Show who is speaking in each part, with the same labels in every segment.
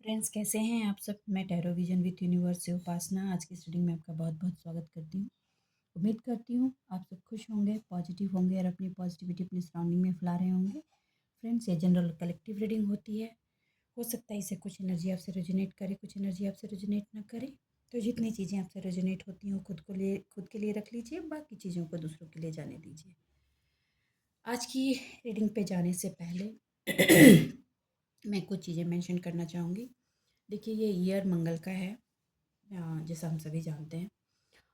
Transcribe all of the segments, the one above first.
Speaker 1: Friends, कैसे हैं आप सब। मैं टैरो विजन विथ यूनिवर्स से उपासना आज की स्टडी में आपका बहुत बहुत स्वागत करती हूँ। उम्मीद करती हूँ आप सब खुश होंगे, पॉजिटिव होंगे और अपनी पॉजिटिविटी अपनी सराउंडिंग में फैला रहे होंगे। फ्रेंड्स, ये जनरल कलेक्टिव रीडिंग होती है। हो सकता है इससे कुछ एनर्जी आपसे रेजोनेट करे, कुछ एनर्जी आपसे रेजोनेट ना करे। तो जितनी चीज़ें आपसे रेजोनेट होती हैं खुद के लिए रख लीजिए, बाकी चीज़ों को दूसरों के लिए जाने दीजिए। आज की रीडिंग पे जाने से पहले मैं कुछ चीज़ें मेंशन करना चाहूँगी। देखिए, ये ईयर मंगल का है, जैसा हम सभी जानते हैं।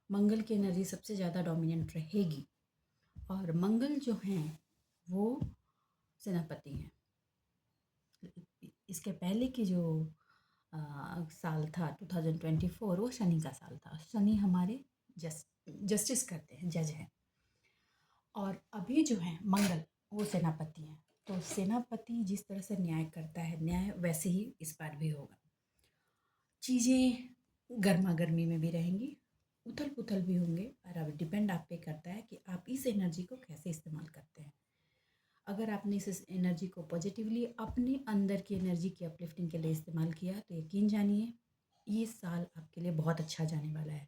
Speaker 1: मंगल की एनर्जी सबसे ज़्यादा डोमिनेंट रहेगी और मंगल जो हैं वो सेनापति हैं। इसके पहले की जो साल था 2024, वो शनि का साल था। शनि हमारे जस्टिस करते हैं, जज हैं। और अभी जो है मंगल, वो सेनापति हैं। तो सेनापति जिस तरह से न्याय करता है, न्याय वैसे ही इस बार भी होगा। चीज़ें गर्मा गर्मी में भी रहेंगी, उथल पुथल भी होंगे, और अब डिपेंड आप पे करता है कि आप इस एनर्जी को कैसे इस्तेमाल करते हैं। अगर आपने इस एनर्जी को पॉजिटिवली अपने अंदर की एनर्जी की अपलिफ्टिंग के लिए इस्तेमाल किया तो यकीन जानिए ये साल आपके लिए बहुत अच्छा जाने वाला है।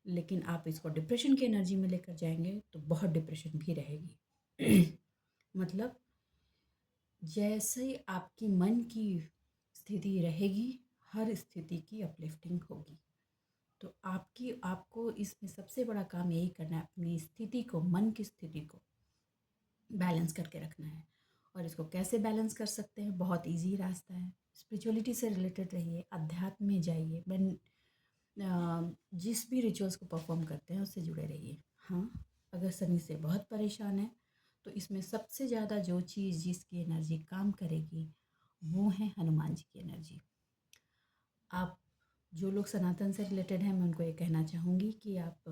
Speaker 1: लेकिन आप इसको डिप्रेशन की एनर्जी में लेकर जाएंगे तो बहुत डिप्रेशन भी रहेगी। मतलब जैसे आपकी मन की स्थिति रहेगी, हर स्थिति की अपलिफ्टिंग होगी। तो आपको इसमें सबसे बड़ा काम यही करना है, अपनी स्थिति को, मन की स्थिति को बैलेंस करके रखना है। और इसको कैसे बैलेंस कर सकते हैं? बहुत इजी रास्ता है। स्पिरिचुअलिटी से रिलेटेड रहिए, अध्यात्म में जाइए, जिस भी रिचुअल्स को परफॉर्म करते हैं उससे जुड़े रहिए। हाँ, अगर शनि से बहुत परेशान है तो इसमें सबसे ज़्यादा जो चीज़ जिसकी एनर्जी काम करेगी वो है हनुमान जी की एनर्जी। आप जो लोग सनातन से रिलेटेड हैं, मैं उनको ये कहना चाहूँगी कि आप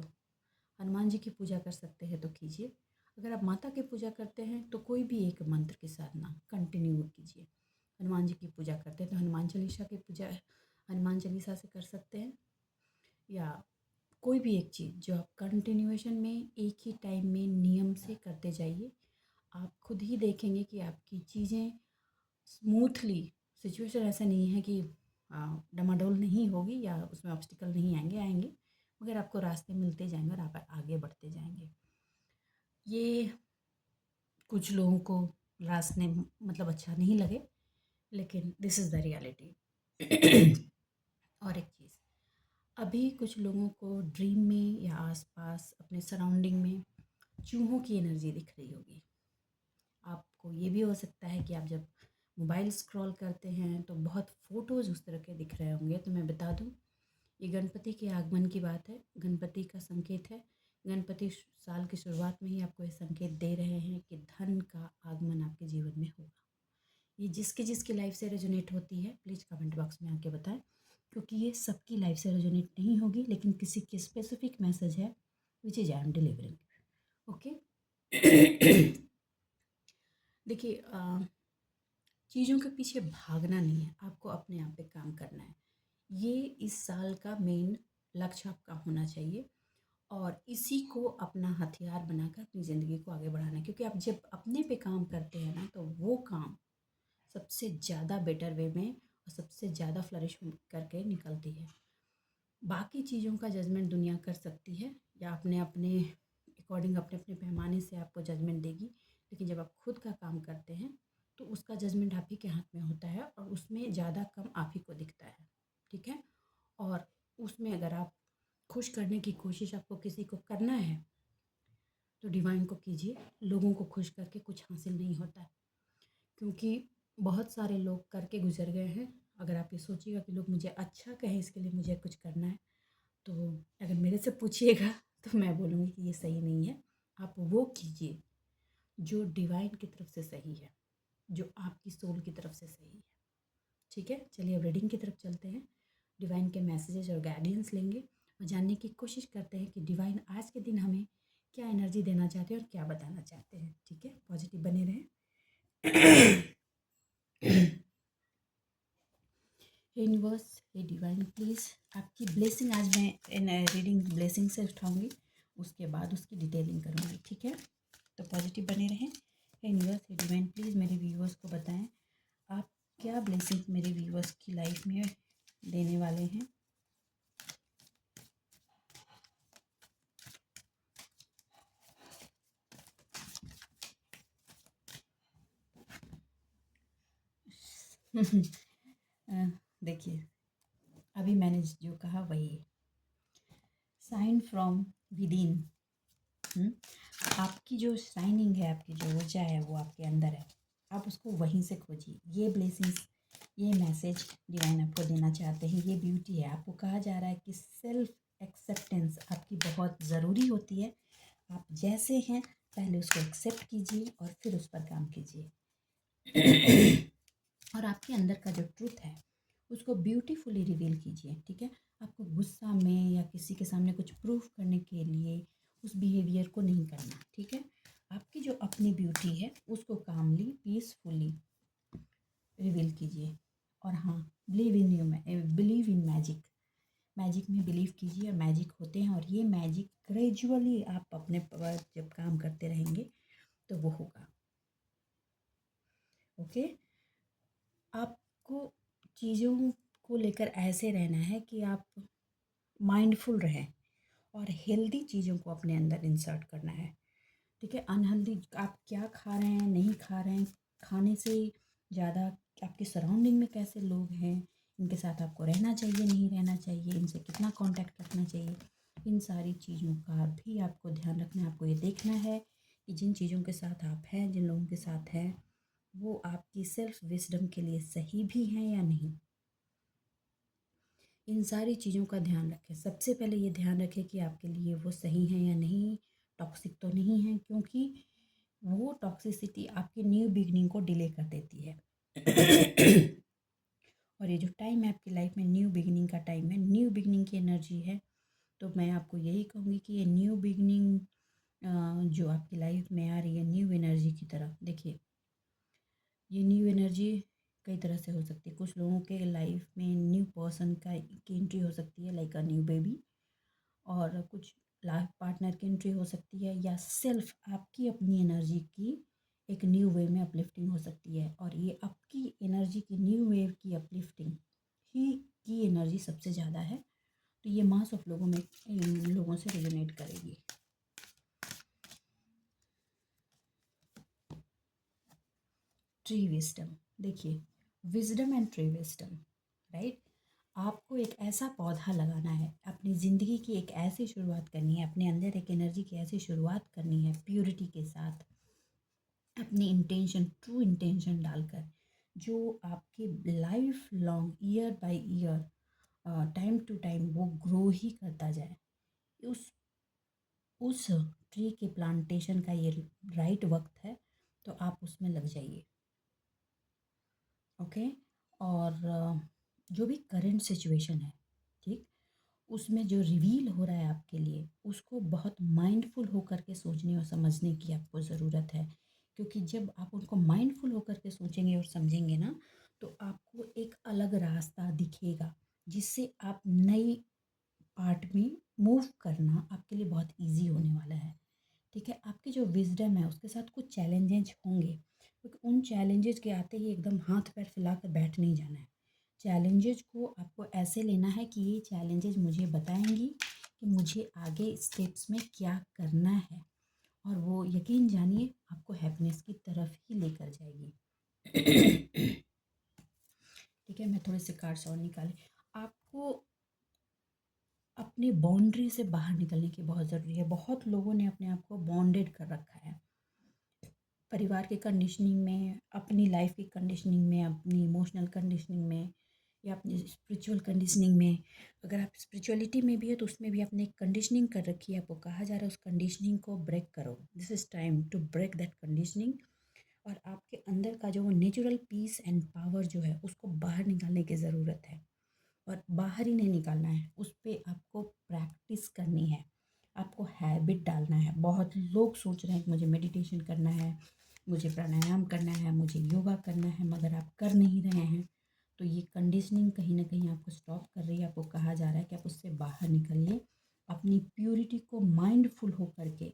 Speaker 1: हनुमान जी की पूजा कर सकते हैं तो कीजिए। अगर आप माता की पूजा करते हैं तो कोई भी एक मंत्र की साधना कंटिन्यू कीजिए। हनुमान जी की पूजा करते हैं तो हनुमान चालीसा की पूजा हनुमान चालीसा से कर सकते हैं, या कोई भी एक चीज़ जो आप कंटिन्यूएशन में एक ही टाइम में नियम से करते जाइए। आप खुद ही देखेंगे कि आपकी चीज़ें स्मूथली, सिचुएशन ऐसा नहीं है कि डमाडोल नहीं होगी या उसमें ऑब्स्टिकल नहीं आएंगे, मगर आपको रास्ते मिलते जाएंगे और आप आगे बढ़ते जाएंगे। ये कुछ लोगों को रास्ते मतलब अच्छा नहीं लगे, लेकिन दिस इज़ द रियलिटी। और एक चीज़, अभी कुछ लोगों को ड्रीम में या आसपास अपने सराउंडिंग में चूहों की एनर्जी दिख रही होगी। आपको ये भी हो सकता है कि आप जब मोबाइल स्क्रॉल करते हैं तो बहुत फ़ोटोज़ उस तरह के दिख रहे होंगे। तो मैं बता दूं, ये गणपति के आगमन की बात है, गणपति का संकेत है। गणपति साल की शुरुआत में ही आपको ये संकेत दे रहे हैं कि धन का आगमन आपके जीवन में होगा। ये जिसकी जिसकी लाइफ से रेजोनेट होती है प्लीज़ कमेंट बॉक्स में आके बताएं, क्योंकि ये सबकी लाइफ से रेजोनेट नहीं होगी, लेकिन किसी की स्पेसिफिक मैसेज है which is I am delivering. Okay. देखिए, चीज़ों के पीछे भागना नहीं है, आपको अपने आप पे काम करना है। ये इस साल का मेन लक्ष्य आपका होना चाहिए और इसी को अपना हथियार बनाकर अपनी ज़िंदगी को आगे बढ़ाना है। क्योंकि आप जब अपने पे काम करते हैं ना, तो वो काम सबसे ज़्यादा बेटर वे में और सबसे ज़्यादा फ्लरिश करके निकलती है। बाकी चीज़ों का जजमेंट दुनिया कर सकती है या अपने अपने अकॉर्डिंग, अपने अपने पैमाने से आपको जजमेंट देगी, लेकिन जब आप खुद का काम करते हैं तो उसका जजमेंट आप ही के हाथ में होता है और उसमें ज़्यादा कम आप ही को दिखता है। ठीक है। और उसमें अगर आप खुश करने की कोशिश आपको किसी को करना है तो डिवाइन को कीजिए। लोगों को खुश करके कुछ हासिल नहीं होता है, क्योंकि बहुत सारे लोग करके गुजर गए हैं। अगर आप ये सोचिएगा कि लोग मुझे अच्छा कहें इसके लिए मुझे कुछ करना है, तो अगर मेरे से पूछिएगा तो मैं बोलूँगी कि ये सही नहीं है। आप वो कीजिए जो डिवाइन की तरफ से सही है, जो आपकी सोल की तरफ से सही है। ठीक है, चलिए अब रीडिंग की तरफ चलते हैं। डिवाइन के मैसेजेस और गाइडेंस लेंगे और जानने की कोशिश करते हैं कि डिवाइन आज के दिन हमें क्या एनर्जी देना चाहते हैं और क्या बताना चाहते हैं। ठीक है, पॉजिटिव बने रहें। यूनिवर्स, हे डिवाइन, प्लीज़ आपकी ब्लेसिंग, आज मैं रीडिंग ब्लेसिंग से उठाऊंगी, उसके बाद उसकी डिटेलिंग करूंगी। ठीक है, तो पॉजिटिव बने रहें। हे यूनिवर्स, हे डिवाइन, प्लीज़ मेरे व्यूअर्स को बताएं आप क्या ब्लेसिंग्स मेरे व्यूवर्स की लाइफ में देने वाले हैं। देखिए, अभी मैंने जो कहा वही है, साइन फ्रॉम विद इन। आपकी जो शाइनिंग है, आपकी जो ऊर्जा है वो आपके अंदर है, आप उसको वहीं से खोजिए। ये ब्लेसिंग्स, ये मैसेज डिवाइन आपको देना चाहते हैं, ये ब्यूटी है। आपको कहा जा रहा है कि सेल्फ एक्सेप्टेंस आपकी बहुत ज़रूरी होती है। आप जैसे हैं पहले उसको एक्सेप्ट कीजिए और फिर उस पर काम कीजिए। और आपके अंदर का जो ट्रूथ है उसको ब्यूटीफुली रिवील कीजिए। ठीक है, आपको गुस्सा में या किसी के सामने कुछ प्रूफ करने के लिए उस बिहेवियर को नहीं करना। ठीक है, आपकी जो अपनी ब्यूटी है उसको कामली पीसफुली रिवील कीजिए। और हाँ, बिलीव इन मैजिक। मैजिक में बिलीव कीजिए, और मैजिक होते हैं, और ये मैजिक ग्रेजुअली आप अपने पर जब काम करते रहेंगे तो वो होगा। ओके, आपको चीज़ों को लेकर ऐसे रहना है कि आप माइंडफुल रहें और हेल्दी चीज़ों को अपने अंदर इंसर्ट करना है। ठीक है, अनहेल्दी आप क्या खा रहे हैं, नहीं खा रहे हैं, खाने से ज़्यादा आपके सराउंडिंग में कैसे लोग हैं, इनके साथ आपको रहना चाहिए, नहीं रहना चाहिए, इनसे कितना कांटेक्ट रखना चाहिए, इन सारी चीज़ों का भी आपको ध्यान रखना है। आपको ये देखना है कि जिन चीज़ों के साथ आप हैं, जिन लोगों के साथ हैं, वो आपकी सेल्फ विजडम के लिए सही भी हैं या नहीं। इन सारी चीज़ों का ध्यान रखें। सबसे पहले ये ध्यान रखें कि आपके लिए वो सही हैं या नहीं, टॉक्सिक तो नहीं है, क्योंकि वो टॉक्सिसिटी आपकी न्यू बिगनिंग को डिले कर देती है। और ये जो टाइम है आपकी लाइफ में न्यू बिगनिंग का टाइम है, न्यू बिगनिंग की एनर्जी है। तो मैं आपको यही कहूँगी कि ये न्यू बिगनिंग जो आपकी लाइफ में आ रही है न्यू एनर्जी की तरफ देखिए। ये न्यू एनर्जी कई तरह से हो सकती है। कुछ लोगों के लाइफ में न्यू पर्सन की एंट्री हो सकती है, लाइक अ न्यू बेबी। और कुछ लाइफ पार्टनर की एंट्री हो सकती है, या सेल्फ आपकी अपनी एनर्जी की एक न्यू वे में अपलिफ्टिंग हो सकती है। और ये आपकी एनर्जी की न्यू वेव की अपलिफ्टिंग ही की एनर्जी सबसे ज़्यादा है। तो ये मास ऑफ लोगों में इन लोगों से रेजोनेट करेगी। ट्री विजडम देखिए, wisdom and tree wisdom, right. आपको एक ऐसा पौधा लगाना है, अपनी ज़िंदगी की एक ऐसी शुरुआत करनी है, अपने अंदर एक एनर्जी की ऐसी शुरुआत करनी है प्योरिटी के साथ, अपनी इंटेंशन, ट्रू इंटेंशन डालकर, जो आपकी life long, year by year, time to time वो ग्रो ही करता जाए। उस उस ट्री के प्लांटेशन का ये राइट वक्त है, तो आप उसमें लग जाइए। ओके, और जो भी करंट सिचुएशन है, ठीक, उसमें जो रिवील हो रहा है आपके लिए, उसको बहुत माइंडफुल होकर के सोचने और समझने की आपको ज़रूरत है। क्योंकि जब आप उनको माइंडफुल होकर के सोचेंगे और समझेंगे ना, तो आपको एक अलग रास्ता दिखेगा, जिससे आप नई पार्ट में मूव करना आपके लिए बहुत इजी होने वाला है। ठीक है, आपकी जो विजडम है उसके साथ कुछ चैलेंजेस होंगे, क्योंकि उन चैलेंजेस के आते ही एकदम हाथ पैर फैला कर बैठ नहीं जाना है। चैलेंजेस को आपको ऐसे लेना है कि ये चैलेंजेस मुझे बताएंगी कि मुझे आगे स्टेप्स में क्या करना है, और वो यकीन जानिए आपको हैप्पीनेस की तरफ ही लेकर जाएगी। ठीक है, मैं थोड़े से कार्ड्स और निकाले। आपको अपनी बाउंड्री से बाहर निकलने की बहुत ज़रूरी है। बहुत लोगों ने अपने आप को बॉन्डेड कर रखा है, परिवार की कंडीशनिंग में, अपनी लाइफ की कंडीशनिंग में, अपनी इमोशनल कंडीशनिंग में, या अपनी स्पिरिचुअल कंडीशनिंग में। अगर आप स्पिरिचुअलिटी में भी है तो उसमें भी आपने एक कंडीशनिंग कर रखी है। आपको कहा जा रहा है उस कंडीशनिंग को ब्रेक करो। This is time to break that conditioning. और आपके अंदर का जो नेचुरल पीस एंड पावर जो है उसको बाहर निकालने की ज़रूरत है। और बाहर ही नहीं निकालना है, उस पर आपको प्रैक्टिस करनी है, आपको हैबिट डालना है। बहुत लोग सोच रहे हैं कि मुझे मेडिटेशन करना है, मुझे प्राणायाम करना है, मुझे योगा करना है, मगर आप कर नहीं रहे हैं। तो ये कंडीशनिंग कहीं ना कहीं आपको स्टॉप कर रही है। आपको कहा जा रहा है कि आप उससे बाहर निकलिए, अपनी प्योरिटी को माइंडफुल होकर के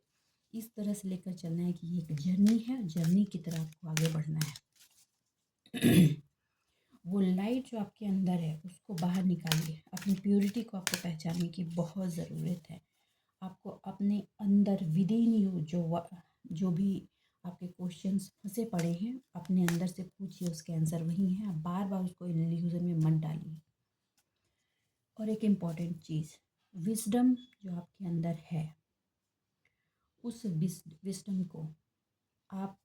Speaker 1: इस तरह से लेकर चलना है कि ये एक जर्नी है, जर्नी की तरह आपको आगे बढ़ना है। वो लाइट जो आपके अंदर है उसको बाहर निकालिए। अपनी प्योरिटी को आपको पहचानने की बहुत ज़रूरत है। आपको अपने अंदर विद इन यू जो भी आपके क्वेश्चंस फंसे पड़े हैं अपने अंदर से पूछिए, उसके आंसर वही हैं। आप बार बार उसको इल्यूजन में मत डालिए। और एक इम्पॉर्टेंट चीज़, विजडम जो आपके अंदर है उस विजडम को आप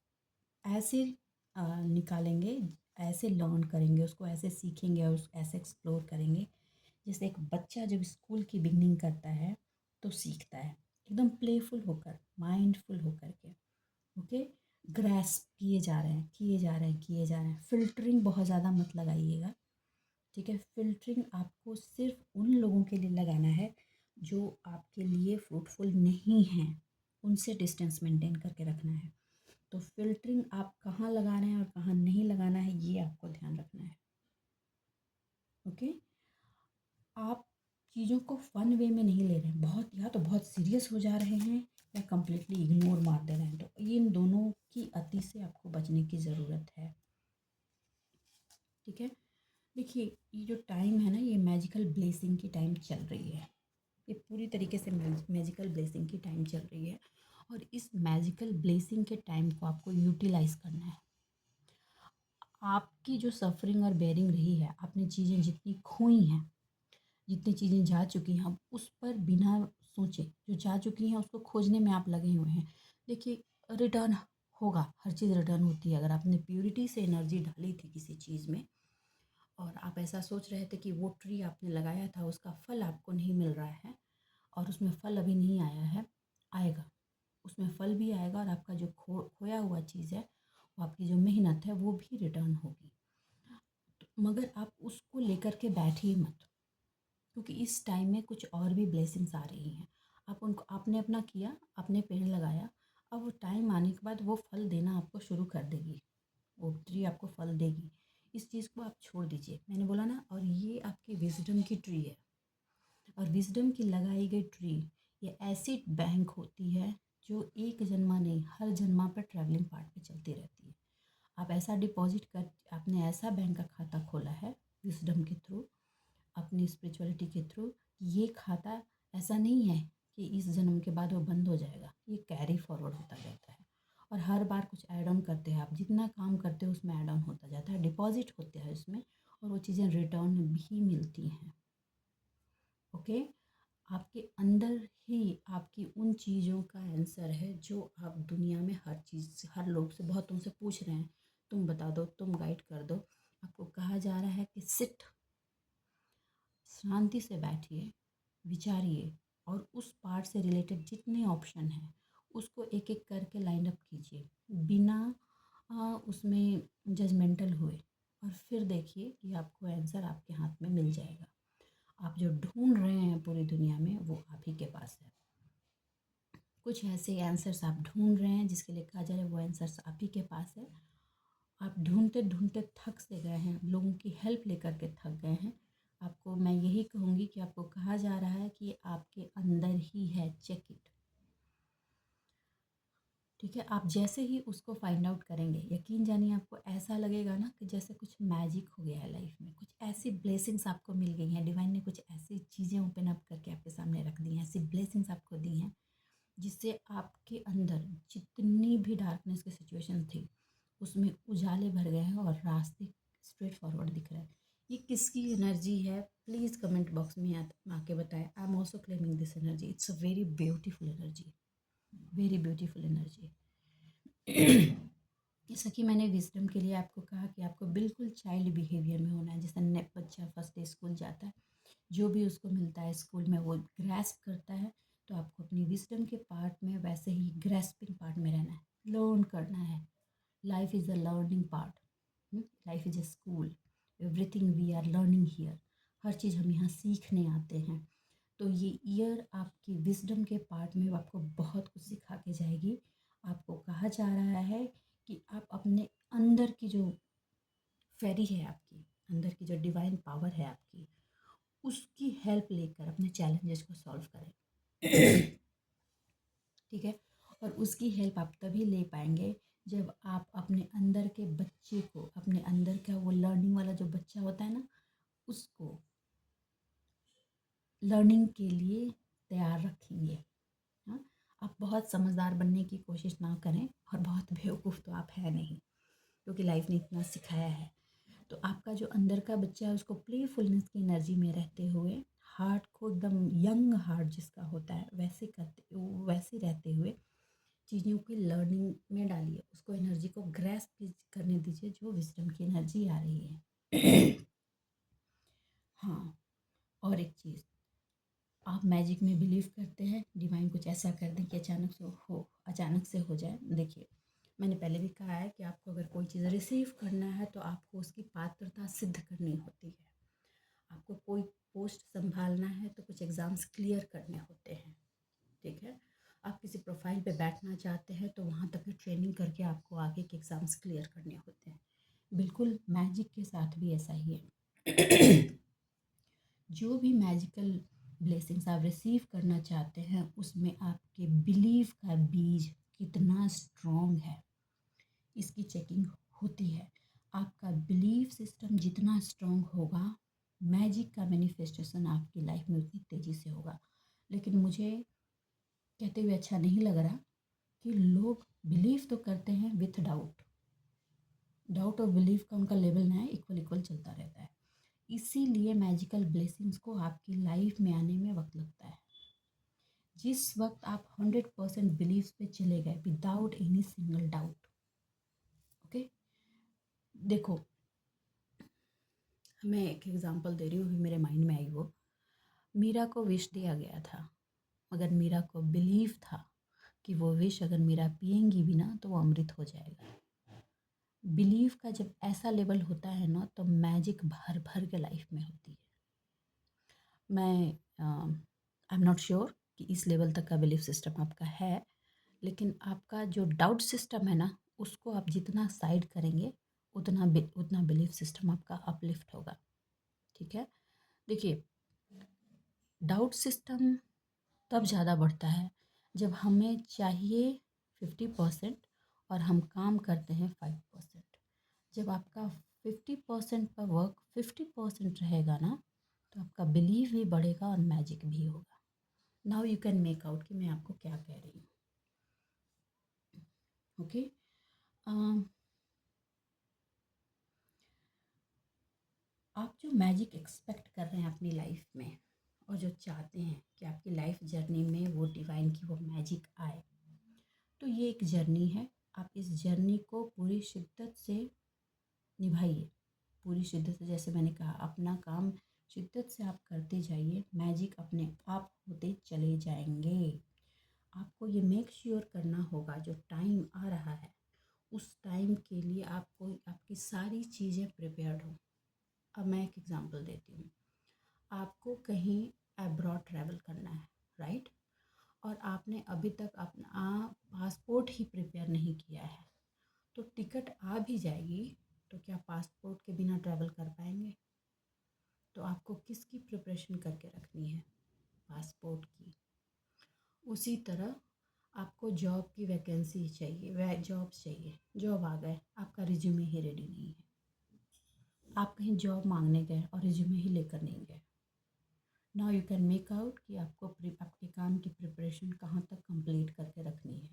Speaker 1: ऐसे निकालेंगे, ऐसे लर्न करेंगे, उसको ऐसे सीखेंगे और उस ऐसे एक्सप्लोर करेंगे जैसे एक बच्चा जब स्कूल की बिगनिंग करता है तो सीखता है एकदम प्लेफुल होकर, माइंडफुल होकर के। ओके, ग्रास्प किए जा रहे हैं, किए जा रहे हैं, किए जा रहे हैं। फिल्टरिंग बहुत ज़्यादा मत लगाइएगा, ठीक है। फिल्टरिंग आपको सिर्फ उन लोगों के लिए लगाना है जो आपके लिए फ्रूटफुल नहीं हैं, उनसे डिस्टेंस मेंटेन करके रखना है। तो फिल्टरिंग आप कहाँ लगाना है और कहाँ नहीं लगाना है ये आपको ध्यान रखना है। ओके, आप चीज़ों को फ़न वे में नहीं ले रहे हैं, बहुत या तो बहुत सीरियस हो जा रहे हैं या कम्प्लीटली इग्नोर मार दे रहे हैं। तो इन दोनों की अति से आपको बचने की ज़रूरत है, ठीक है। देखिए, ये जो टाइम है ना, ये मैजिकल ब्लेसिंग की टाइम चल रही है। ये पूरी तरीके से मैजिकल ब्लेसिंग की टाइम चल रही है। और इस मैजिकल ब्लेसिंग के टाइम को आपको यूटिलाइज़ करना है। आपकी जो सफ़रिंग और बेयरिंग रही है, आपने चीज़ें जितनी खोई हैं, जितनी चीज़ें जा चुकी हैं, अब उस पर बिना सोचे जो जा चुकी हैं उसको खोजने में आप लगे हुए हैं। देखिए, रिटर्न होगा, हर चीज़ रिटर्न होती है। अगर आपने प्योरिटी से एनर्जी डाली थी किसी चीज़ में और आप ऐसा सोच रहे थे कि वो ट्री आपने लगाया था उसका फल आपको नहीं मिल रहा है और उसमें फल अभी नहीं आया है, आएगा। उसमें फल भी आएगा और आपका जो खोया हुआ चीज़ है, वो आपकी जो मेहनत है वो भी रिटर्न होगी। तो मगर आप उसको लेकर के बैठिए मत, क्योंकि इस टाइम में कुछ और भी ब्लेसिंग्स आ रही हैं। आप उनको, आपने अपना किया, आपने पेड़ लगाया, अब वो टाइम आने के बाद वो फल देना आपको शुरू कर देगी, वो ट्री आपको फल देगी। इस चीज़ को आप छोड़ दीजिए, मैंने बोला ना। और ये आपकी विजडम की ट्री है, और विजडम की लगाई गई ट्री ये ऐसी बैंक होती है जो एक जन्मा नहीं, हर जन्मा पर ट्रैवलिंग पार्ट पे चलती रहती है। आप ऐसा डिपॉजिट कर, आपने ऐसा बैंक का खाता खोला है विजडम के थ्रू, अपनी स्पिरिचुअलिटी के थ्रू, ये खाता ऐसा नहीं है कि इस जन्म के बाद वो बंद हो जाएगा। ये कैरी फॉरवर्ड होता जाता है और हर बार कुछ ऐड ऑन करते हैं। आप जितना काम करते हो उसमें ऐड ऑन होता जाता है, डिपॉजिट होते हैं उसमें, और वो चीज़ें रिटर्न भी मिलती हैं। ओके, आपके अंदर ही आपकी उन चीज़ों का आंसर है जो आप दुनिया में हर चीज़, हर लोग से, बहुतों से पूछ रहे हैं। तुम बता दो, तुम गाइड कर दो। आपको कहा जा रहा है कि सिट, शांति से बैठिए, विचारिए और उस पार्ट से रिलेटेड जितने ऑप्शन हैं उसको एक एक करके लाइन अप कीजिए, बिना उसमें जजमेंटल हुए, और फिर देखिए कि आपको आंसर आपके हाथ में मिल जाएगा। आप जो ढूंढ रहे हैं पूरी दुनिया में वो आप ही के पास है। कुछ ऐसे आंसर्स आप ढूंढ रहे हैं जिसके लिए कहा जा रहा है वो आंसर्स आप ही के पास है। आप ढूंढते ढूंढते थक से गए हैं, लोगों की हेल्प लेकर के थक गए हैं। आपको मैं यही कहूँगी कि आपको कहा जा रहा है कि आपके अंदर ही है, चेक इट, ठीक है। आप जैसे ही उसको फाइंड आउट करेंगे, यकीन जानिए आपको ऐसा लगेगा ना कि जैसे कुछ मैजिक हो गया है लाइफ में, कुछ ऐसी ब्लेसिंग्स आपको मिल गई हैं, डिवाइन ने कुछ ऐसी चीज़ें ओपन अप करके आपके सामने रख दी हैं, ऐसी ब्लेसिंग्स आपको दी हैं जिससे आपके अंदर जितनी भी डार्कनेस की सिचुएशन थी उसमें उजाले भर गए हैं और रास्ते स्ट्रेट फॉरवर्ड दिख रहे हैं। ये किसकी एनर्जी है, प्लीज़ कमेंट बॉक्स में आके बताएं। I am also claiming this energy, it's a very beautiful energy, very beautiful energy. जैसा कि मैंने विजडम के लिए आपको कहा कि आपको बिल्कुल चाइल्ड बिहेवियर में होना है। जैसे नेप बच्चा फर्स्ट डे स्कूल जाता है, जो भी उसको मिलता है स्कूल में वो ग्रैस्प करता है, तो आपको अपनी विजडम के पार्ट में वैसे ही ग्रैस्पिंग पार्ट में रहना है, लर्न करना है। Life is a learning part, life is a school, everything we are learning here. हर चीज़ हम यहाँ सीखने आते हैं। तो ये ईयर आपकी विजडम के पार्ट में आपको बहुत कुछ सिखा के जाएगी। आपको कहा जा रहा है कि आप अपने अंदर की जो फेरी है, आपकी अंदर की जो डिवाइन पावर है आपकी, उसकी हेल्प लेकर अपने चैलेंजेस को सॉल्व करें। ठीक है, और उसकी हेल्प आप तभी ले पाएंगे जब आप अपने अंदर के बच्चे को, अपने अंदर का वो लर्निंग वाला जो बच्चा होता है ना, उसको लर्निंग के लिए तैयार रखेंगे। हाँ, आप बहुत समझदार बनने की कोशिश ना करें, और बहुत बेवकूफ़ तो आप है नहीं, क्योंकि लाइफ ने इतना सिखाया है। तो आपका जो अंदर का बच्चा है उसको प्लेफुलनेस की एनर्जी में रहते हुए, हार्ट को एकदम यंग हार्ट जिसका होता है वैसे रहते हुए चीज़ों की लर्निंग में डालिए, उसको एनर्जी को ग्रैस्प करने दीजिए, जो विजडम की एनर्जी आ रही है। हाँ, और एक चीज़, आप मैजिक में बिलीव करते हैं, डिवाइन कुछ ऐसा कर दें कि अचानक से हो जाए। देखिए, मैंने पहले भी कहा है कि आपको अगर कोई चीज़ रिसीव करना है तो आपको उसकी पात्रता सिद्ध करनी होती है। आपको कोई पोस्ट संभालना है तो कुछ एग्ज़ाम्स क्लियर करने होते हैं, ठीक है। आप किसी प्रोफाइल पे बैठना चाहते हैं तो वहाँ तक की ट्रेनिंग करके आपको आगे के एग्ज़ाम्स क्लियर करने होते हैं। बिल्कुल मैजिक के साथ भी ऐसा ही है। जो भी मैजिकल ब्लेसिंग्स आप रिसीव करना चाहते हैं उसमें आपके बिलीफ का बीज कितना स्ट्रॉन्ग है, इसकी चेकिंग होती है। आपका बिलीफ सिस्टम जितना स्ट्रॉन्ग होगा, मैजिक का मैनिफेस्टेशन आपकी लाइफ में उतनी तेज़ी से होगा। लेकिन मुझे कहते हुए अच्छा नहीं लग रहा कि लोग बिलीव तो करते हैं विथ डाउट। डाउट और बिलीव का उनका लेवल ना है, इक्वल इक्वल चलता रहता है। इसीलिए मैजिकल ब्लेसिंग्स को आपकी लाइफ में आने में वक्त लगता है। जिस वक्त आप 100% बिलीव पे चले गए without any single doubt, okay. देखो, मैं एक एग्जांपल दे रही हूँ, मेरे माइंड में आई वो। मीरा को विश दिया गया था, मगर मीरा को बिलीव था कि वो विश अगर मीरा पिएंगी भी ना तो वो अमृत हो जाएगा। बिलीव का जब ऐसा लेवल होता है ना तो मैजिक भर भर के लाइफ में होती है। मैं आई एम नॉट श्योर कि इस लेवल तक का बिलीफ सिस्टम आपका है, लेकिन आपका जो डाउट सिस्टम है ना, उसको आप जितना साइड करेंगे उतना बिलीफ सिस्टम आपका अपलिफ्ट होगा, ठीक है। देखिए, डाउट सिस्टम तब ज़्यादा बढ़ता है जब हमें चाहिए 50% और हम काम करते हैं 5%। जब आपका 50% का वर्क 50% रहेगा ना, तो आपका बिलीव भी बढ़ेगा और मैजिक भी होगा। Now you can make out कि मैं आपको क्या कह रही हूँ, ओके। आप जो मैजिक एक्सपेक्ट कर रहे हैं अपनी लाइफ में, और जो चाहते हैं कि आपकी लाइफ जर्नी में वो डिवाइन की वो मैजिक आए, तो ये एक जर्नी है। आप इस जर्नी को पूरी शिद्दत से निभाइए, पूरी शिद्दत से। जैसे मैंने कहा, अपना काम शिद्दत से आप करते जाइए, मैजिक अपने आप होते चले जाएंगे। आपको ये मेक श्योर करना होगा जो टाइम आ रहा है उस टाइम के लिए आपको आपकी सारी चीज़ें प्रिपेयर्ड हो। अब मैं एक एग्ज़ाम्पल देती हूँ। आपको कहीं अब्रॉड ट्रैवल करना है, राइट, और आपने अभी तक अपना पासपोर्ट ही प्रिपेयर नहीं किया है, तो टिकट आ भी जाएगी तो क्या पासपोर्ट के बिना ट्रैवल कर पाएंगे? तो आपको किसकी प्रिपरेशन करके रखनी है? पासपोर्ट की। उसी तरह आपको जॉब की वैकेंसी चाहिए, जॉब्स चाहिए, जॉब आ गए, आपका रिज्यूमे ही रेडी नहीं है। आप कहीं जॉब मांगने गए और रिज्यूमे ही लेकर नहीं गए। Now you can make out कि आपको आपके काम की प्रिपरेशन कहाँ तक कंप्लीट करके रखनी है।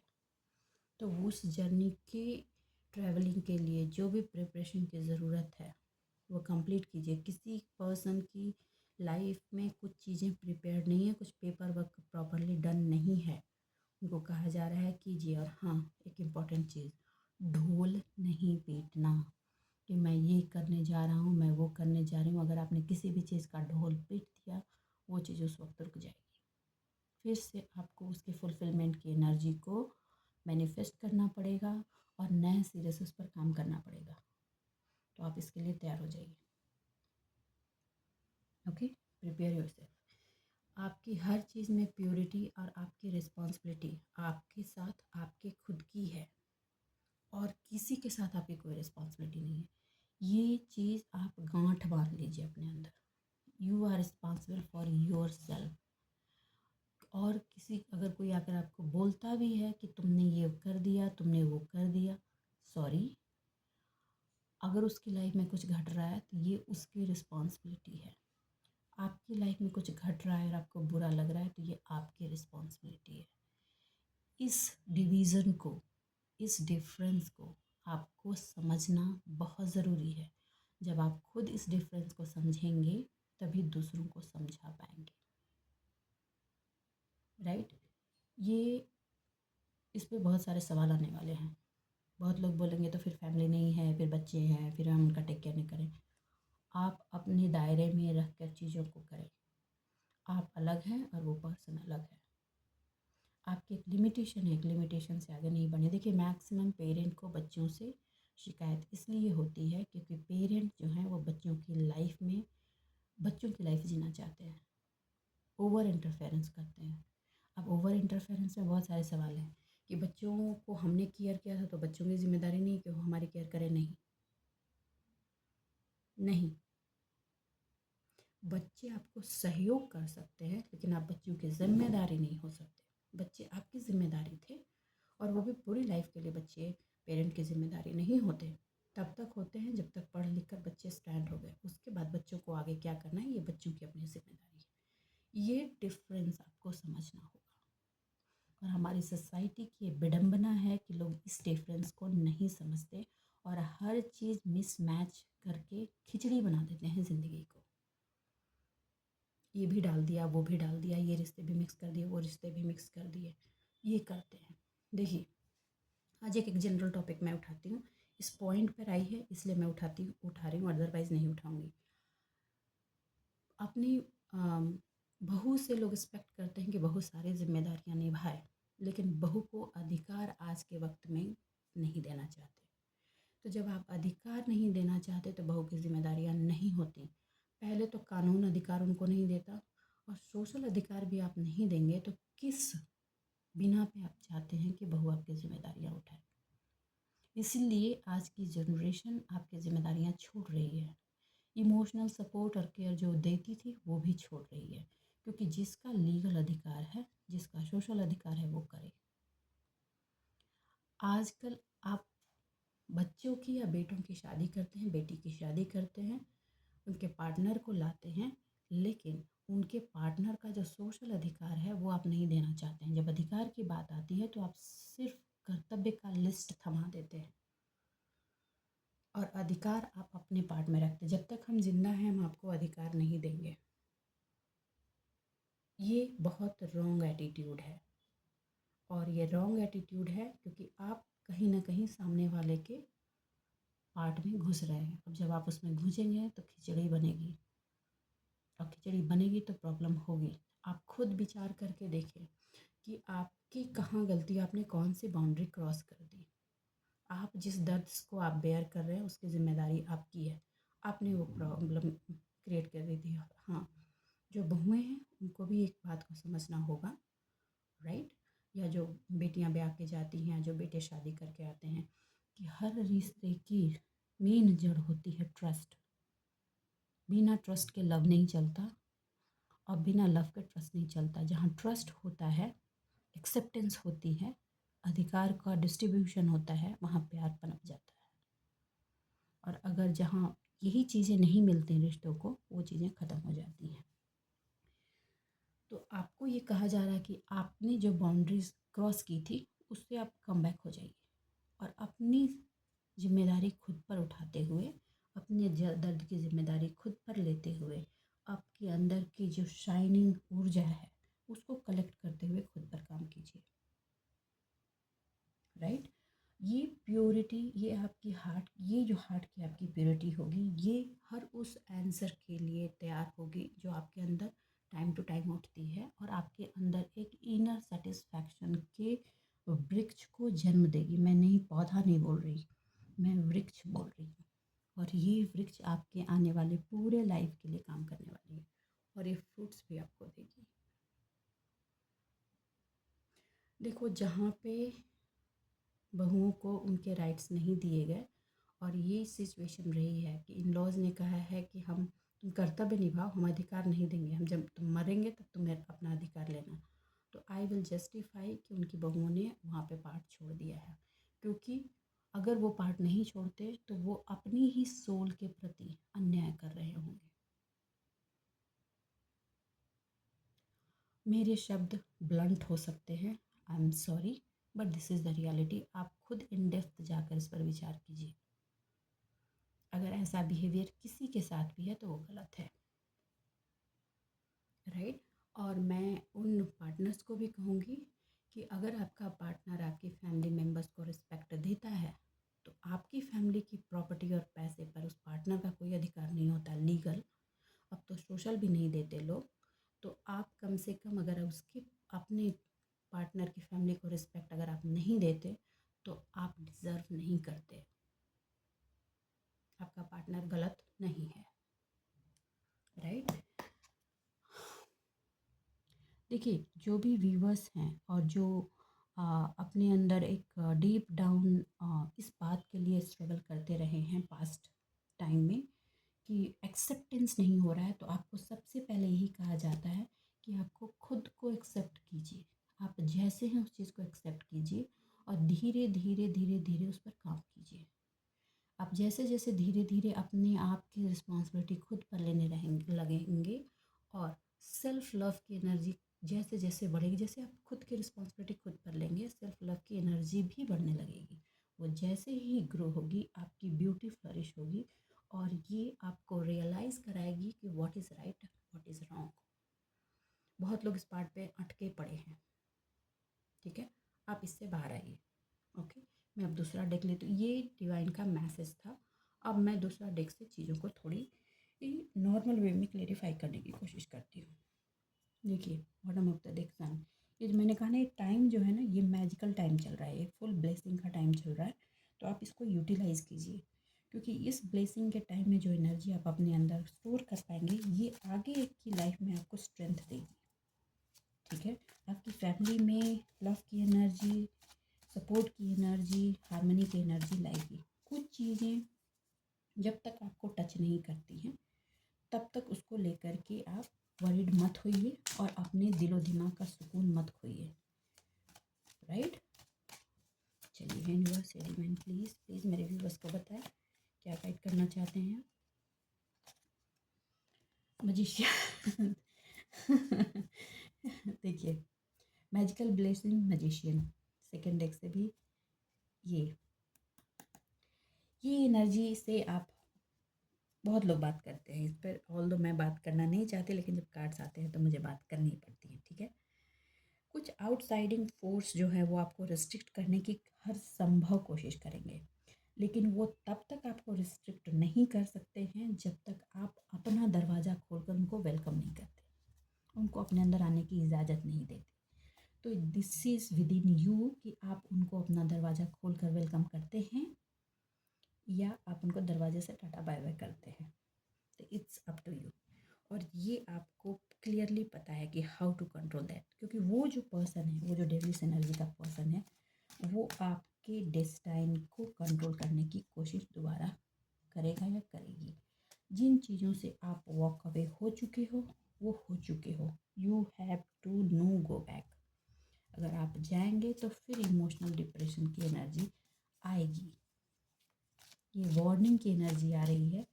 Speaker 1: तो उस जर्नी की ट्रैवलिंग के लिए जो भी प्रिपरेशन की ज़रूरत है वो कंप्लीट कीजिए। किसी पर्सन की लाइफ में कुछ चीज़ें प्रिपेयर्ड नहीं है, कुछ पेपर वर्क प्रॉपरली डन नहीं है, उनको कहा जा रहा है कीजिए। और हाँ, एक इम्पॉर्टेंट चीज़, ढोल नहीं पीटना कि मैं ये करने जा रहा हूँ, मैं वो करने जा रही हूँ। अगर आपने किसी भी चीज़ का ढोल पीट दिया, वो चीज़ उस वक्त रुक जाएगी। फिर से आपको उसके फुलफिलमेंट की एनर्जी को मैनिफेस्ट करना पड़ेगा और नए सिरे से उस पर काम करना पड़ेगा। तो आप इसके लिए तैयार हो जाइए, ओके। Prepare yourself. आपकी हर चीज़ में प्योरिटी और आपकी रिस्पॉन्सिबिलिटी आपके साथ आपके खुद की है, और किसी के साथ आपकी कोई रिस्पॉन्सिबिलिटी नहीं है। ये चीज़ आप गांठ बांध लीजिए अपने अंदर। You are responsible for yourself. और किसी अगर कोई आकर आपको बोलता भी है कि तुमने ये कर दिया, तुमने वो कर दिया, सॉरी, अगर उसकी लाइफ में कुछ घट रहा है तो ये उसकी रिस्पॉन्सिबिलिटी है। आपकी लाइफ में कुछ घट रहा है और आपको बुरा लग रहा है तो ये आपकी रिस्पॉन्सिबिलिटी है। इस डिवीज़न को, इस डिफरेंस को आपको समझना बहुत ज़रूरी है। जब आप खुद इस डिफरेंस को समझेंगे तभी दूसरों को समझा पाएंगे, राइट। ये इस पे बहुत सारे सवाल आने वाले हैं। बहुत लोग बोलेंगे तो फिर फैमिली नहीं है, फिर बच्चे हैं, फिर हम उनका टेक केयर नहीं करें। आप अपने दायरे में रख कर चीज़ों को करें। आप अलग हैं और वो पर्सन अलग है। आपकी एक लिमिटेशन है, एक लिमिटेशन से आगे नहीं बढ़े। देखिए, मैक्सिमम पेरेंट को बच्चों से शिकायत इसलिए होती है क्योंकि पेरेंट जो हैं वो बच्चों की लाइफ में बच्चों की लाइफ जीना चाहते हैं, ओवर इंटरफेरेंस करते हैं। अब ओवर इंटरफेरेंस में बहुत सारे सवाल हैं कि बच्चों को हमने केयर किया था तो बच्चों की जिम्मेदारी नहीं कि वो हमारी केयर करें। नहीं, नहीं, बच्चे आपको सहयोग कर सकते हैं लेकिन आप बच्चों की जिम्मेदारी नहीं हो सकते। बच्चे आपकी जिम्मेदारी थे और वो भी पूरी लाइफ के लिए बच्चे पेरेंट की जिम्मेदारी नहीं होते। तब तक होते हैं जब तक पढ़ लिख कर बच्चे स्टैंड हो गए। उसके बाद बच्चों को आगे क्या करना है ये बच्चों की अपनी जिम्मेदारी है। ये डिफरेंस आपको समझना होगा। और हमारी सोसाइटी की ये विडंबना है कि लोग इस डिफरेंस को नहीं समझते और हर चीज़ मिसमैच करके खिचड़ी बना देते हैं ज़िंदगी को। ये भी डाल दिया, वो भी डाल दिया, ये रिश्ते भी मिक्स कर दिए, वो रिश्ते भी मिक्स कर दिए, ये करते हैं। देखिए, आज एक जनरल टॉपिक मैं उठाती हूँ, इस पॉइंट पर आई है इसलिए मैं उठा रही हूँ, अदरवाइज़ नहीं उठाऊँगी। अपनी बहू से लोग एक्सपेक्ट करते हैं कि बहू सारी जिम्मेदारियाँ निभाए, लेकिन बहू को अधिकार आज के वक्त में नहीं देना चाहते। तो जब आप अधिकार नहीं देना चाहते तो बहू की जिम्मेदारियाँ नहीं होती। पहले तो कानून अधिकार उनको नहीं देता और सोशल अधिकार भी आप नहीं देंगे तो किस बिना पे आप चाहते हैं कि बहू आपकी जिम्मेदारियाँ उठाए। इसीलिए आज की जनरेशन आपकी जिम्मेदारियाँ छोड़ रही है। इमोशनल सपोर्ट और केयर जो देती थी वो भी छोड़ रही है, क्योंकि जिसका लीगल अधिकार है, जिसका सोशल अधिकार है वो करे। आजकल आप बच्चों की या बेटों की शादी करते हैं, बेटी की शादी करते हैं, उनके पार्टनर को लाते हैं, लेकिन उनके पार्टनर का जो सोशल अधिकार है वो आप नहीं देना चाहते हैं। जब अधिकार की बात आती है तो आप सिर्फ कर्तव्य का लिस्ट थमा देते हैं और अधिकार आप अपने पार्ट में रखते हैं। जब तक हम जिंदा हैं हम आपको अधिकार नहीं देंगे। ये बहुत रॉन्ग एटीट्यूड है और ये रॉन्ग एटीट्यूड है क्योंकि आप कहीं ना कहीं सामने वाले के पार्ट में घुस रहे हैं। अब जब आप उसमें घुसेंगे तो खिचड़ी बनेगी और खिचड़ी बनेगी तो प्रॉब्लम होगी। आप खुद विचार करके देखें कि आपकी कहाँ गलती, आपने कौन सी बाउंड्री क्रॉस कर दी। आप जिस दर्द को आप बेयर कर रहे हैं उसकी ज़िम्मेदारी आपकी है। आपने वो प्रॉब्लम क्रिएट कर दी थी। हाँ, जो बहुएं हैं उनको भी एक बात को समझना होगा, राइट। या जो बेटियां ब्याह के जाती हैं, जो बेटे शादी करके आते हैं, कि हर रिश्ते की मेन जड़ होती है ट्रस्ट। बिना ट्रस्ट के लव नहीं चलता और बिना लव के ट्रस्ट नहीं चलता। जहाँ ट्रस्ट होता है, एक्सेप्टेंस होती है, अधिकार का डिस्ट्रीब्यूशन होता है, वहाँ प्यार पनप जाता है। और अगर जहाँ यही चीज़ें नहीं मिलती रिश्तों को, वो चीज़ें ख़त्म हो जाती हैं। तो आपको ये कहा जा रहा है कि आपने जो बाउंड्रीज क्रॉस की थी उससे आप कम बैक हो जाइए और अपनी जिम्मेदारी खुद पर उठाते हुए, अपने दर्द की जिम्मेदारी खुद पर लेते हुए, आपके अंदर की जो शाइनिंग ऊर्जा है उसको कलेक्ट करते हुए खुद पर काम कीजिए, राइट। ये प्योरिटी, ये आपकी हार्ट, ये जो हार्ट की आपकी प्योरिटी होगी, ये हर उस आंसर के लिए तैयार होगी जो आपके अंदर टाइम टू टाइम उठती है और आपके अंदर एक इनर सेटिस्फैक्शन के वृक्ष को जन्म देगी। मैं नहीं, पौधा नहीं बोल रही, मैं वृक्ष बोल रही हूँ। और ये वृक्ष आपके आने वाले पूरे लाइफ के लिए काम करने वाली है और ये फ्रूट्स भी आपको देगी। देखो, जहाँ पे बहुओं को उनके राइट्स नहीं दिए गए और ये सिचुएशन रही है कि इन लॉज ने कहा है कि हम, तुम कर्तव्य निभाओ, हम अधिकार नहीं देंगे, हम जब तुम मरेंगे तब तुम्हें अपना अधिकार लेना। तो आई विल जस्टिफाई कि उनकी बहुओं ने वहाँ पे पार्ट छोड़ दिया है, क्योंकि अगर वो पार्ट नहीं छोड़ते तो वो अपनी ही सोल के प्रति अन्याय कर रहे होंगे। मेरे शब्द ब्लंट हो सकते हैं, I am sorry, but this is the reality. आप खुद इन डेप्थ जाकर इस पर विचार कीजिए। अगर ऐसा बिहेवियर किसी के साथ भी है तो वो गलत है, राइट। और मैं उन पार्टनर्स को भी कहूँगी कि अगर आपका पार्टनर आपकी फैमिली मेम्बर्स को रिस्पेक्ट देता है तो आपकी फैमिली की प्रॉपर्टी और पैसे पर उस पार्टनर का कोई अधिकार नहीं होता लीगल। अब तो सोशल भी नहीं देते लोग। तो आप कम से कम अगर उसके अपने पार्टनर की फैमिली को रिस्पेक्ट अगर आप नहीं देते तो आप डिज़र्व नहीं करते। आपका पार्टनर गलत नहीं है, राइट। देखिए, जो भी व्यूवर्स हैं और जो अपने अंदर एक डीप डाउन इस बात के लिए स्ट्रगल करते रहे हैं पास्ट टाइम में कि एक्सेप्टेंस नहीं हो रहा है, तो आपको सबसे पहले यही कहा जाता है कि आपको खुद को एक्सेप्ट कीजिए। आप जैसे हैं उस चीज़ को एक्सेप्ट कीजिए और धीरे धीरे धीरे धीरे उस पर काम कीजिए। आप जैसे जैसे धीरे धीरे अपने आप की रिस्पॉन्सिबिलिटी खुद पर लेने रहेंगे लगेंगे और सेल्फ लव की एनर्जी जैसे जैसे बढ़ेगी, जैसे आप खुद की रिस्पॉन्सिबिलिटी खुद पर लेंगे सेल्फ लव की एनर्जी भी बढ़ने लगेगी। वो जैसे ही ग्रो होगी आपकी ब्यूटी फ्लरिश होगी और ये आपको रियलाइज़ कराएगी कि what is right what is wrong. बहुत लोग इस पार्ट पे अटके पड़े हैं, ठीक है। आप इससे बाहर आइए, ओके। मैं अब दूसरा डेक लेती हूँ। ये डिवाइन का मैसेज था। अब मैं दूसरा डेक से चीज़ों को थोड़ी नॉर्मल वे में क्लेरिफाई करने की कोशिश करती हूँ। देखिए, बॉटम ऑफ द डेक सन। ये जो मैंने कहा ना, ये टाइम जो है ना, ये मैजिकल टाइम चल रहा है, ये फुल ब्लेसिंग का टाइम चल रहा है। तो आप इसको यूटिलाइज़ कीजिए, क्योंकि इस ब्लेसिंग के टाइम में जो एनर्जी आप अपने अंदर स्टोर कर पाएंगे ये आगे की लाइफ में आपको स्ट्रेंथ देगी, ठीक है। आपकी फैमिली में लव की एनर्जी, सपोर्ट की एनर्जी, हार्मनी की एनर्जी लाएगी। कुछ चीज़ें जब तक आपको टच नहीं करती हैं तब तक उसको लेकर के आप वरीड मत होइए और अपने दिलो दिमाग का सुकून मत खोइए, राइट। चलिए यूनिवर्स एलिमेंट प्लीज़ प्लीज़ मेरे व्यूवर्स को बताएं क्या गाइड करना चाहते हैं। मजिशियन देखिए, magical blessing magician second deck से भी ये एनर्जी से आप बहुत लोग बात करते हैं इस पर, ऑल दो मैं बात करना नहीं चाहती लेकिन जब कार्ड्स आते हैं तो मुझे बात करनी पड़ती है, ठीक है। कुछ आउटसाइडिंग फोर्स जो है वो आपको रिस्ट्रिक्ट करने की हर संभव कोशिश करेंगे, लेकिन वो तब तक आपको रिस्ट्रिक्ट नहीं कर सकते हैं जब तक आप अपना दरवाज़ा खोलकर उनको वेलकम नहीं करते, उनको अपने अंदर आने की इजाज़त नहीं देते। तो this is with in you कि आप उनको अपना दरवाज़ा खोल कर वेलकम करते हैं या आप उनको दरवाजे से टाटा बाय बाय करते हैं। तो इट्स अप टू यू। और ये आपको क्लियरली पता है कि हाउ टू कंट्रोल दैट, क्योंकि वो जो पर्सन है, वो जो डेविल्स एनर्जी का पर्सन है, वो आपके डेस्टाइन को कंट्रोल करने की कोशिश दोबारा करेगा या करेगी। जिन चीज़ों से आप वॉक अवे हो चुके हो वो हो चुके हो, you have to no go back. अगर आप जाएंगे तो फिर इमोशनल डिप्रेशन की एनर्जी आएगी। ये वार्निंग की एनर्जी आ रही है।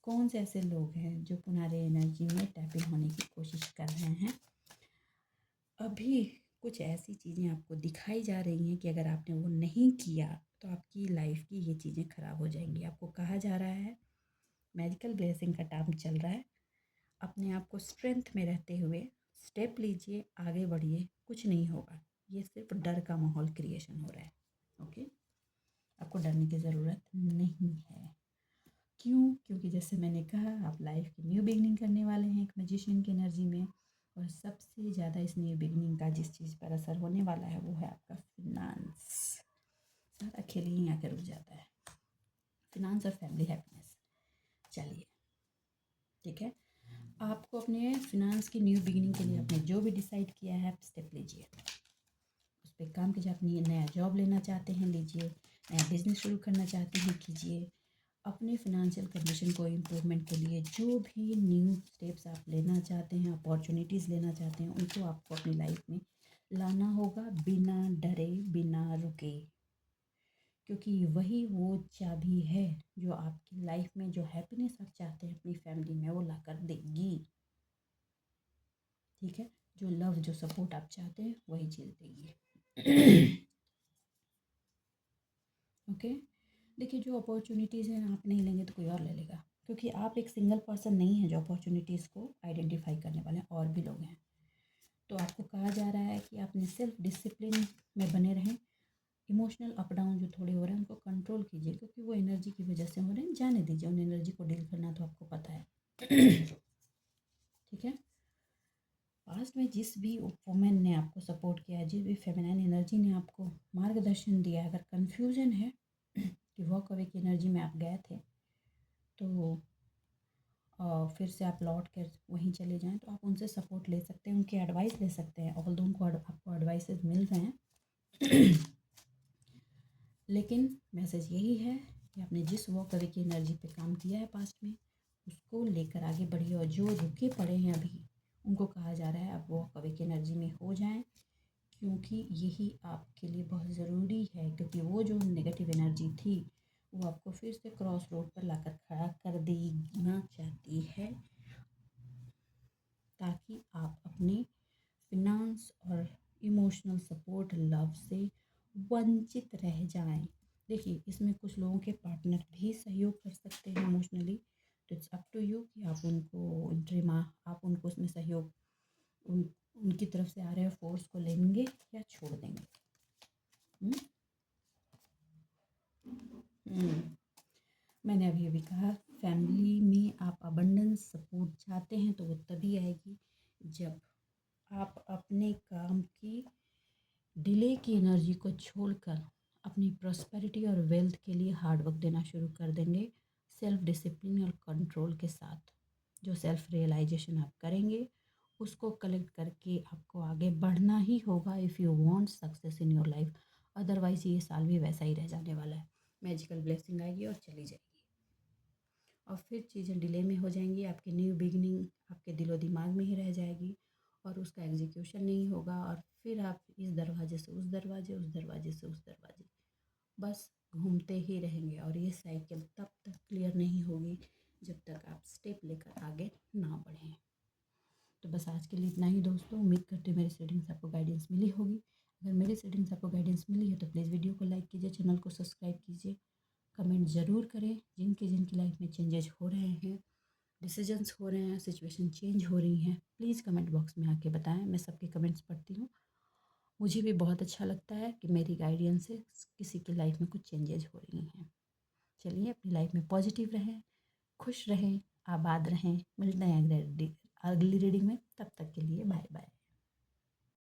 Speaker 1: कौन से ऐसे लोग हैं जो पुनः एनर्जी में टैपिंग होने की कोशिश कर रहे हैं। अभी कुछ ऐसी चीज़ें आपको दिखाई जा रही हैं कि अगर आपने वो नहीं किया तो आपकी लाइफ की ये चीज़ें ख़राब हो जाएंगी। आपको कहा जा रहा है मैजिकल ब्लेसिंग का टाइम चल रहा है, अपने आप को स्ट्रेंथ में रहते हुए स्टेप लीजिए, आगे बढ़िए, कुछ नहीं होगा। ये सिर्फ डर का माहौल क्रिएशन हो रहा है, ओके। आपको डरने की ज़रूरत नहीं है। क्यों? क्योंकि जैसे मैंने कहा आप लाइफ की न्यू बिगनिंग करने वाले हैं एक मैजिशियन की एनर्जी में, और सबसे ज़्यादा इस न्यू बिगनिंग का जिस चीज़ पर असर होने वाला है वो है आपका फिनांस। सारा खेल ही आकर रुक जाता है, फिनांस और फैमिली हैप्पीनेस। चलिए, ठीक है। आपको अपने फिनांस की न्यू बिगिनिंग के लिए आपने जो भी डिसाइड किया है आप स्टेप लीजिए, उस पर काम कीजिए। आप नया जॉब लेना चाहते हैं लीजिए, नया बिजनेस शुरू करना चाहते हैं कीजिए। अपने फिनेंशियल कंडीशन को इम्प्रूवमेंट के लिए जो भी न्यू स्टेप्स आप लेना चाहते हैं, अपॉर्चुनिटीज़ लेना चाहते हैं, उनको आपको अपनी लाइफ में लाना होगा बिना डरे बिना रुके। क्योंकि वही वो चाबी है जो आपकी लाइफ में जो हैप्पीनेस आप चाहते हैं अपनी फैमिली में वो ला कर देगी। ठीक है, जो लव जो सपोर्ट आप चाहते हैं वही चीज़ देगी। ओके, देखिए जो अपॉर्चुनिटीज़ हैं आप नहीं लेंगे तो कोई और ले लेगा, क्योंकि आप एक सिंगल पर्सन नहीं है जो अपॉर्चुनिटीज़ को आइडेंटिफाई करने वाले हैं, और भी लोग हैं। तो आपको कहा जा रहा है कि अपने सेल्फ डिसिप्लिन में बने रहें। इमोशनल अप डाउन जो थोड़े हो रहे हैं उनको कंट्रोल कीजिए, क्योंकि वो एनर्जी की वजह से हो रहे हैं, जाने दीजिए, उन एनर्जी को डील करना तो आपको पता है। ठीक है, पास्ट में जिस भी वुमेन ने आपको सपोर्ट किया है, जिस भी फेमिनाइन एनर्जी ने आपको मार्गदर्शन दिया है, अगर कन्फ्यूजन है कि वॉक अवे की एनर्जी में आप गए थे, तो फिर से आप लौट कर वहीं चले जाएं, तो आप उनसे सपोर्ट ले सकते हैं, उनकी एडवाइस ले सकते हैं, ऑल्दो उनको आपको एडवाइसेस मिल रहे हैं। लेकिन मैसेज यही है कि आपने जिस वॉक अवे की एनर्जी पे काम किया है पास्ट में, उसको लेकर आगे बढ़िए, और जो रुके पड़े हैं अभी उनको कहा जा रहा है आप वॉक अवे की एनर्जी में हो जाएं, क्योंकि यही आपके लिए बहुत ज़रूरी है, क्योंकि वो जो नेगेटिव एनर्जी थी वो आपको फिर से क्रॉस रोड पर लाकर खड़ा कर देना चाहती है, ताकि आप अपने फिनांस और इमोशनल सपोर्ट लव से वंचित रह जाएं। देखिए इसमें कुछ लोगों के पार्टनर भी सहयोग कर सकते हैं इमोशनली, तो इट्स अप टू यू कि आप उनको आप उनको उसमें सहयोग उन उनकी तरफ से आ रहे फोर्स को लेंगे या छोड़ देंगे। हम्म? हम्म। मैंने अभी अभी कहा, फैमिली में आप अबंडेंस सपोर्ट चाहते हैं तो वो तभी आएगी जब आप अपने काम की डिले की एनर्जी को छोड़कर अपनी प्रॉस्पेरिटी और वेल्थ के लिए हार्ड वर्क देना शुरू कर देंगे, सेल्फ डिसिप्लिन और कंट्रोल के साथ। जो सेल्फ रियलाइजेशन आप करेंगे उसको कलेक्ट करके आपको आगे बढ़ना ही होगा, if you want success in your life. Otherwise ये साल भी वैसा ही रह जाने वाला है, मैजिकल ब्लेसिंग आएगी और चली जाएगी, और फिर चीज़ें डिले में हो जाएंगी, आपकी न्यू बिगनिंग आपके दिलो दिमाग में ही रह जाएगी और उसका एग्जीक्यूशन नहीं होगा, और फिर आप इस दरवाजे से उस दरवाजे, उस दरवाजे से उस दरवाजे, बस घूमते ही रहेंगे, और ये साइकिल तब तक क्लियर नहीं होगी जब तक आप स्टेप लेकर आगे ना बढ़ें। तो बस आज के लिए इतना ही दोस्तों, उम्मीद करते हैं मेरी सेटिंग्स आपको गाइडेंस मिली होगी। अगर मेरी सेटिंग्स आपको गाइडेंस मिली है तो प्लीज़ वीडियो को लाइक कीजिए, चैनल को सब्सक्राइब कीजिए, कमेंट ज़रूर करें जिनकी जिनकी लाइफ में चेंजेस हो रहे हैं, डिसीजंस हो रहे हैं, सिचुएशन चेंज हो रही हैं, प्लीज़ कमेंट बॉक्स में आके बताएं। मैं सबके कमेंट्स पढ़ती हूँ, मुझे भी बहुत अच्छा लगता है कि मेरी गाइडेंस से किसी की लाइफ में कुछ चेंजेस हो रही हैं। चलिए अपनी लाइफ में पॉजिटिव रहें, खुश रहें, आबाद रहें। मिलते हैं अगली रीडिंग में, तब तक के लिए